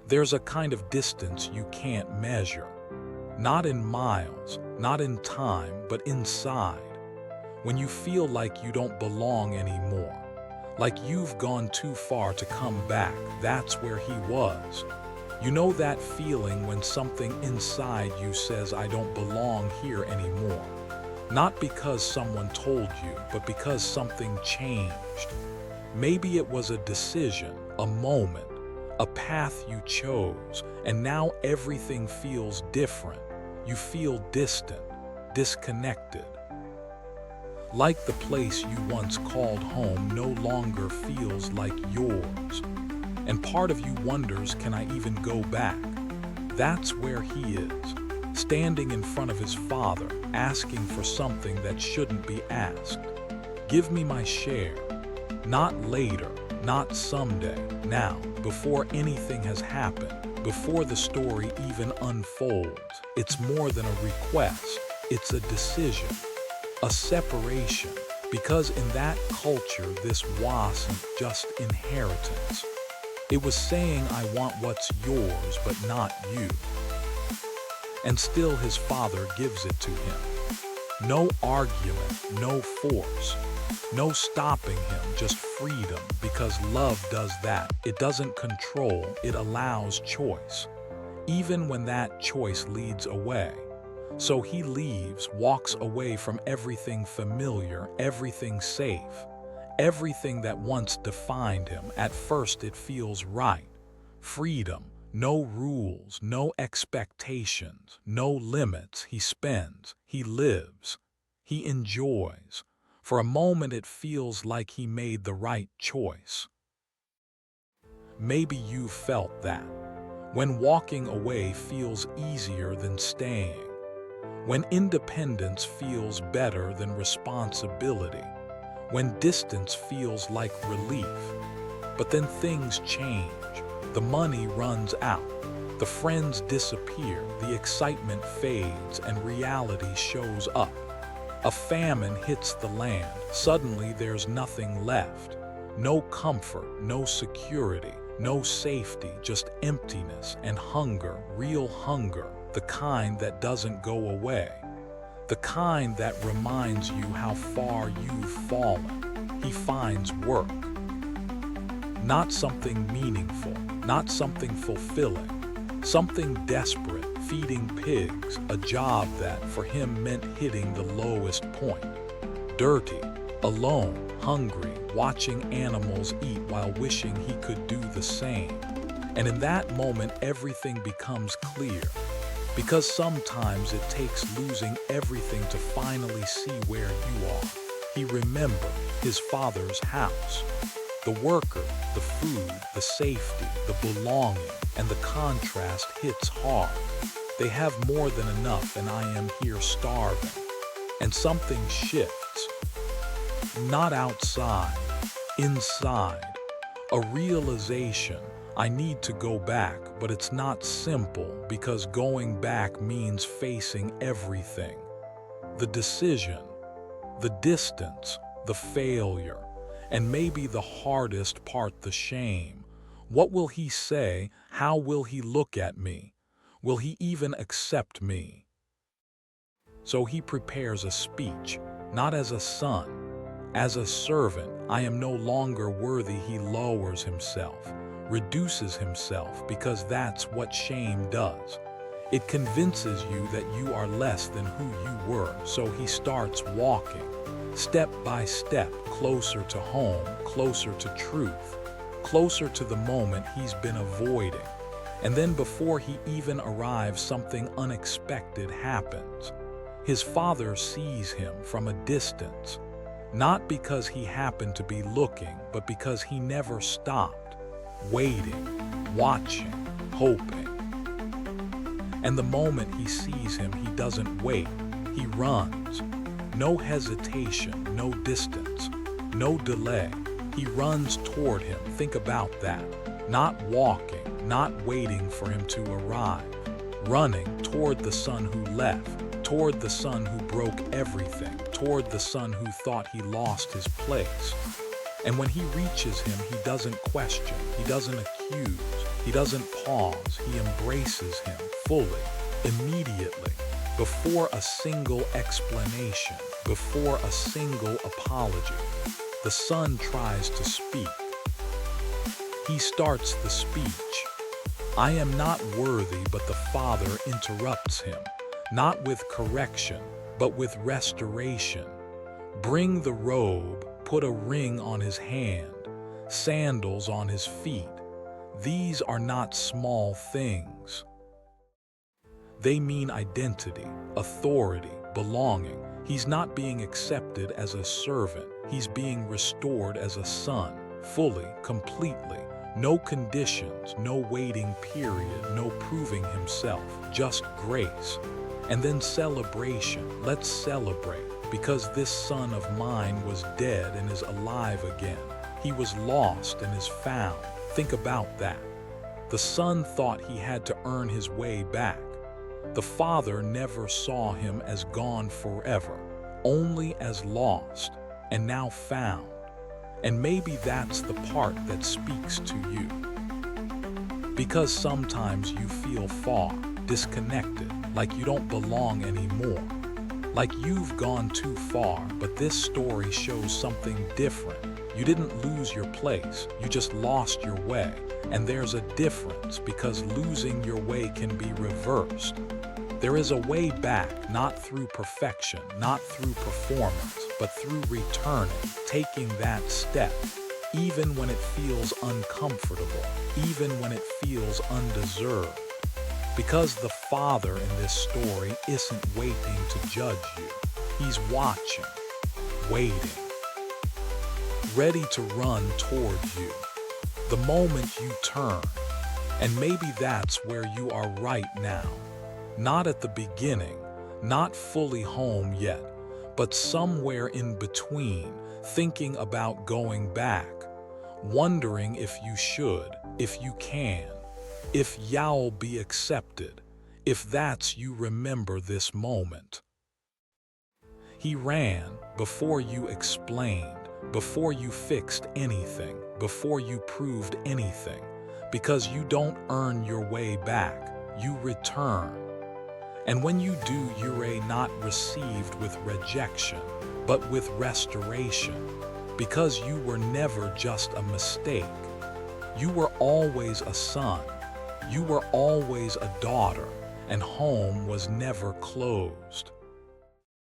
There's a kind of distance you can't measure. Not in miles, not in time, but inside. When you feel like you don't belong anymore, like you've gone too far to come back, that's where he was. You know that feeling when something inside you says, I don't belong here anymore. Not because someone told you, but because something changed. Maybe it was a decision, a moment, a path you chose, and now everything feels different. You feel distant, disconnected. Like the place you once called home no longer feels like yours. And part of you wonders, can I even go back? That's where he is, standing in front of his father, asking for something that shouldn't be asked. Give me my share. Not later, not someday, now, before anything has happened, before the story even unfolds. It's more than a request, it's a decision, a separation, because in that culture this wasn't just inheritance. It was saying, I want what's yours, but not you. And still his father gives it to him. No argument, no force, no stopping him, just freedom, because love does that. It doesn't control, it allows choice, even when that choice leads away. So he leaves, walks away from everything familiar, everything safe, everything that once defined him. At first it feels right. Freedom, no rules, no expectations, no limits. He spends, he lives, he enjoys. For a moment it feels like he made the right choice. Maybe you've felt that, when walking away feels easier than staying, when independence feels better than responsibility, when distance feels like relief. But then things change. The money runs out, the friends disappear, the excitement fades, and reality shows up. A famine hits the land. Suddenly there's nothing left. No comfort, no security, no safety, just emptiness and hunger, real hunger, the kind that doesn't go away, the kind that reminds you how far you've fallen. He finds work. Not something meaningful, not something fulfilling, something desperate, feeding pigs, a job that for him meant hitting the lowest point. Dirty, alone, hungry, watching animals eat while wishing he could do the same. And in that moment everything becomes clear. Because sometimes it takes losing everything to finally see where you are. He remembered his father's house. The worker, the food, the safety, the belonging, and the contrast hits hard. They have more than enough and I am here starving. And something shifts. Not outside, inside. A realization. I need to go back, but it's not simple, because going back means facing everything. The decision, the distance, the failure, and maybe the hardest part, the shame. What will he say? How will he look at me? Will he even accept me? So he prepares a speech, not as a son, as a servant. I am no longer worthy. He lowers himself, reduces himself, because that's what shame does. It convinces you that you are less than who you were. So he starts walking, step by step, closer to home, closer to truth, closer to the moment he's been avoiding. And then before he even arrives, something unexpected happens. His father sees him from a distance, not because he happened to be looking, but because he never stopped, waiting, watching, hoping. And the moment he sees him, he doesn't wait, he runs. No hesitation, no distance, no delay. He runs toward him. Think about that. Not walking, not waiting for him to arrive. Running toward the son who left, toward the son who broke everything, toward the son who thought he lost his place. And when he reaches him, he doesn't question, he doesn't accuse, he He doesn't pause, he embraces him fully, immediately, before a single explanation, before a single apology. The son tries to speak. He starts the speech. I am not worthy, but the father interrupts him, not with correction, but with restoration. Bring the robe, put a ring on his hand, sandals on his feet. These are not small things. They mean identity, authority, belonging. He's not being accepted as a servant. He's being restored as a son, fully, completely. No conditions, no waiting period, no proving himself, just grace. And then celebration. Let's celebrate, because this son of mine was dead and is alive again. He was lost and is found. Think about that. The son thought he had to earn his way back. The father never saw him as gone forever, only as lost and now found. And maybe that's the part that speaks to you. Because sometimes you feel far, disconnected, like you don't belong anymore. Like you've gone too far, but this story shows something different. You didn't lose your place, you just lost your way. And there's a difference, because losing your way can be reversed. There is a way back, not through perfection, not through performance, but through returning, taking that step, even when it feels uncomfortable, even when it feels undeserved. Because the father in this story isn't waiting to judge you. He's watching, waiting, ready to run towards you the moment you turn. And maybe that's where you are right now. Not at the beginning, not fully home yet, but somewhere in between, thinking about going back, wondering if you should, if you can, if you'll be accepted. If that's you, remember this moment. He ran before you explained, before you fixed anything, before you proved anything, because you don't earn your way back, you return. And when you do, you're not received with rejection, but with restoration, because you were never just a mistake. You were always a son, you were always a daughter, and home was never closed.